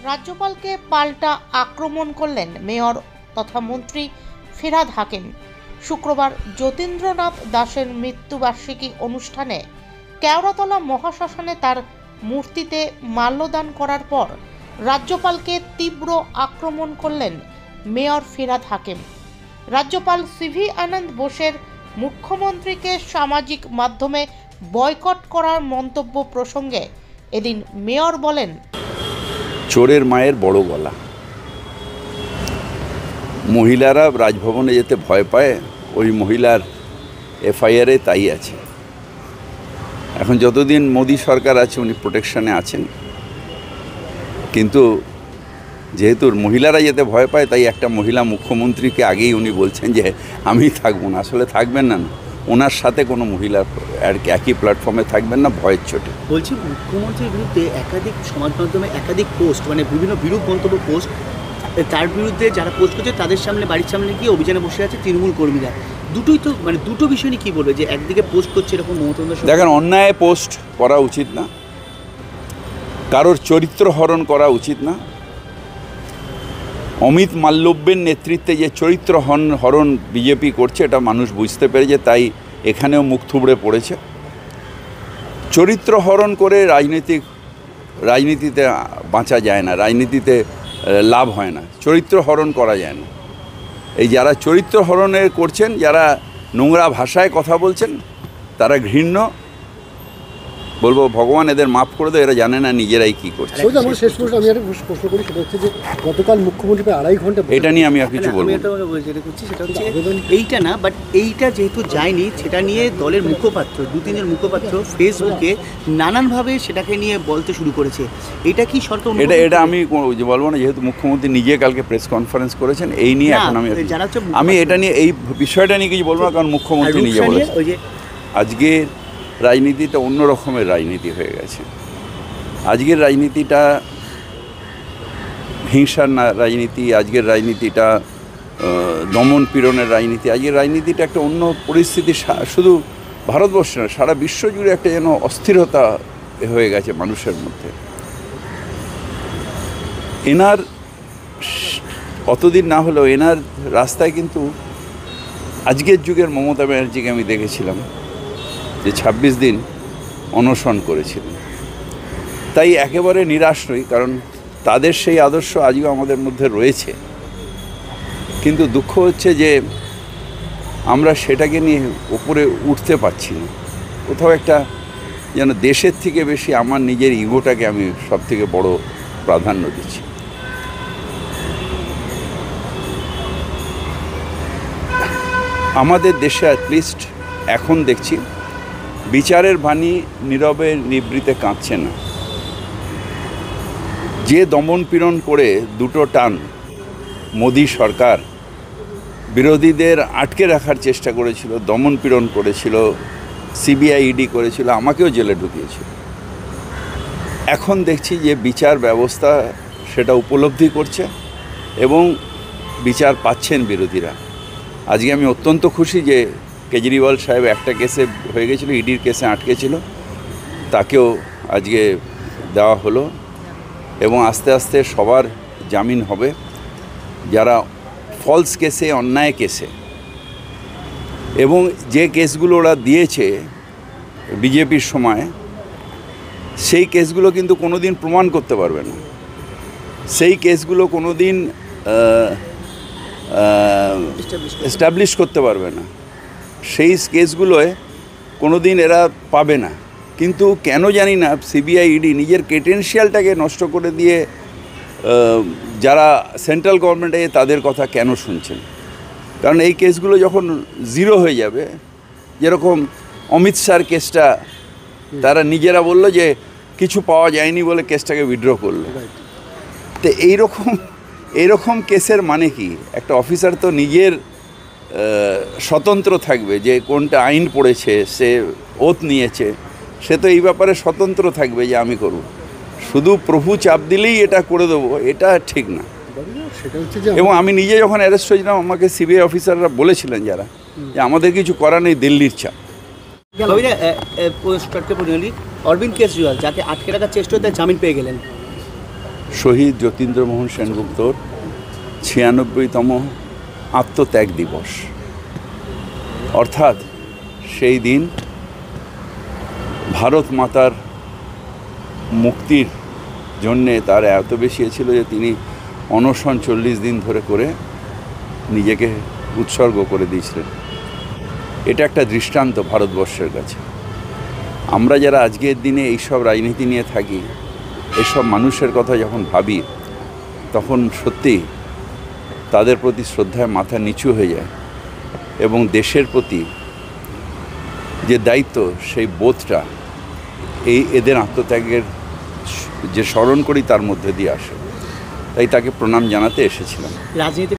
রাজ্যপালকে পাল্টা আক্রমণ করলেন মেয়র তথা মন্ত্রী ফিরহাদ হাকিম। শুক্রবার যতীন্দ্রনাথ দাসের মৃত্যুবার্ষিকী অনুষ্ঠানে কেওড়াতলা মহাশ্মশানে তার মূর্তিতে মাল্যদান করার পর রাজ্যপালকে তীব্র আক্রমণ করলেন মেয়র ফিরহাদ হাকিম। রাজ্যপাল সিভি আনন্দ বোসের মুখ্যমন্ত্রীকে সামাজিক মাধ্যমে বয়কট করার মন্তব্য প্রসঙ্গে এদিন মেয়র বলেন, চোরের মায়ের বড় গলা। মহিলারা রাজভবনে যেতে ভয় পায়, ওই মহিলার এফআইআরে তাই আছে। এখন যতদিন মোদী সরকার আছে উনি প্রোটেকশনে আছেন, কিন্তু যেহেতু মহিলারা যেতে ভয় পায় তাই একটা মহিলা মুখ্যমন্ত্রীকে আগেই উনি বলছেন যে আমি থাকবো না। আসলে থাকবেন না, ওনার সাথে কোনো মহিলা একই প্ল্যাটফর্মে থাকবেন না ভয়ের চোটে। বলছি, মুখ্যমন্ত্রীর বিরুদ্ধে একাধিক সমাজ মাধ্যমে একাধিক পোস্ট, মানে বিভিন্ন বিরূপ মন্তব্য পোস্ট, তার বিরুদ্ধে যারা পোস্ট করছে তাদের সামনে, বাড়ির সামনে গিয়ে অভিযানে বসে আছে তৃণমূল কর্মীরা। দুটোই তো, মানে দুটো বিষয় নিয়ে কী বলবে, যে একদিকে পোস্ট করছে এরকম মমতা? দেখেন, অন্যায় পোস্ট করা উচিত না, কারোর চরিত্র হরণ করা উচিত না। অমিত মাল্লব্যের নেতৃত্বে যে চরিত্র হরণ বিজেপি করছে এটা মানুষ বুঝতে পেরেছে, তাই এখানেও মুখ থুবড়ে পড়েছে। চরিত্র হরণ করে রাজনীতিতে বাঁচা যায় না, রাজনীতিতে লাভ হয় না, চরিত্র হরণ করা যায় না। এই যারা চরিত্র হরণের করছেন, যারা নোংরা ভাষায় কথা বলছেন, তারা ঘৃণ্য। বলবো ভগবান এদের মাফ করে দেয়, এরা জানে না নিজেরাই কী করছে। আমার শেষ প্রশ্ন, আমি একটা প্রশ্ন করি, সেটা হচ্ছে যে গতকাল মুখ্যমন্ত্রী প্রায় 2.5 ঘন্টা, এটা নিয়ে আমি আর কিছু বলবো না। যেটা করছি সেটা হচ্ছে এইটা না, বাট এইটা যেহেতু যায়নি, সেটা নিয়ে দলের মুখপাত্র, 2-3 জন মুখপাত্র ফেসবুকে নানানভাবে সেটাকে নিয়ে বলতে শুরু করেছে। এটা কি সরকার? এটা আমি বলবো না, যেহেতু মুখ্যমন্ত্রী নিজে কালকে প্রেস কনফারেন্স করেছেন এই নিয়ে। এখন আমি এটা নিয়ে, এই বিষয়টা নিয়ে কিছু বলবো না, কারণ মুখ্যমন্ত্রী নিজে বলেছেন। আজকে রাজনীতিটা অন্য রকমের রাজনীতি হয়ে গেছে। আজকের রাজনীতিটা হিংসার না রাজনীতি, আজকের রাজনীতিটা দমন পীড়নের রাজনীতি। আজকের রাজনীতিটা একটা অন্য পরিস্থিতি, শুধু ভারতবর্ষে না, সারা বিশ্ব জুড়ে একটা যেন অস্থিরতা হয়ে গেছে মানুষের মধ্যে। এনার অতদিন না হলেও এনার রাস্তায় কিন্তু আজকের যুগের মমতা ব্যানার্জিকে আমি দেখেছিলাম যে 26 দিন অনশন করেছিলেন। তাই একেবারে নিরাশ নই, কারণ তাদের সেই আদর্শ আজও আমাদের মধ্যে রয়েছে। কিন্তু দুঃখ হচ্ছে যে আমরা সেটাকে নিয়ে উপরে উঠতে পারছি না। কোথাও একটা যেন দেশের থেকে বেশি আমার নিজের ইগোটাকে আমি সবথেকে বড় প্রাধান্য দিচ্ছি। আমাদের দেশে অ্যাটলিস্ট এখন দেখছি বিচারের বাণী নীরবে নিবৃতে কাঁদছে না। যে দমন পীড়ন করে দুটো টান মোদী সরকার বিরোধীদের আটকে রাখার চেষ্টা করেছিল, দমন পীড়ন করেছিল, সিবিআই ইডি করেছিল, আমাকেও জেলে ঢুকিয়েছিল। এখন দেখছি যে বিচার ব্যবস্থা সেটা উপলব্ধি করছে এবং বিচার পাচ্ছেন বিরোধীরা। আজকে আমি অত্যন্ত খুশি যে কেজরিওয়াল সাহেব একটা কেসে হয়ে গেছিল, ইডির কেসে আটকে ছিল, তাকেও আজকে দেওয়া হলো এবং আস্তে আস্তে সবার জামিন হবে। যারা ফলস কেসে, অন্যায় কেসে, এবং যে কেসগুলো ওরা দিয়েছে বিজেপির সময়, সেই কেসগুলো কিন্তু কোনো দিন প্রমাণ করতে পারবে না, সেই কেসগুলো কোনো দিন এস্টাবলিশ করতে পারবে না, সেই কেসগুলোয় কোনো দিন এরা পাবে না। কিন্তু কেন জানি না সিবিআই ইডি নিজের ক্রেডেনশিয়ালটাকে নষ্ট করে দিয়ে যারা সেন্ট্রাল গভর্নমেন্টে তাদের কথা কেন শুনছেন? কারণ এই কেসগুলো যখন জিরো হয়ে যাবে, যেরকম অমিত শাহর কেসটা তারা নিজেরা বলল যে কিছু পাওয়া যায়নি বলে কেসটাকে উইথড্র করলো। তো এইরকম কেসের মানে কি? একটা অফিসার তো নিজের স্বতন্ত্র থাকবে, যে কোনটা আইন পড়েছে, সে ওথ নিয়েছে, সে তো এই ব্যাপারে স্বতন্ত্র থাকবে যে আমি করব। শুধু প্রভু চাপ দিলেই এটা করে দেবো, এটা ঠিক না। এবং আমি নিজে যখন অ্যারেস্ট হয়েছিলাম, আমাকে সিবিআই অফিসাররা বলেছিলেন যারা, যে আমাদের কিছু করা নেই, দিল্লির চাপ। অরবিন্দ কেজরিওয়াল যাকে আটকে রাখার চেষ্টা হতে জামিন পেয়ে গেলেন, শহীদ যতীন্দ্রমোহন সেনগুপ্তর 96তম আত্মত্যাগ দিবস। অর্থাৎ সেই দিন ভারত মাতার মুক্তির জন্যে তার এত বেশি ছিল যে তিনি অনশন 40 দিন ধরে করে নিজেকে উৎসর্গ করে দিয়েছিলেন। এটা একটা দৃষ্টান্ত ভারতবর্ষের কাছে। আমরা যারা আজকের দিনে এইসব রাজনীতি নিয়ে থাকি, এসব মানুষের কথা যখন ভাবি, তখন সত্যি তাদের প্রতি শ্রদ্ধায় মাথা নিচু হয়ে যায় এবং দেশের প্রতি যে দায়িত্ব, সেই বোধটা এদের আত্মত্যাগের যে স্মরণ করি তার মধ্যে দিয়ে আসে। তাই তাকে প্রণাম জানাতে এসেছিলাম। রাজনীতি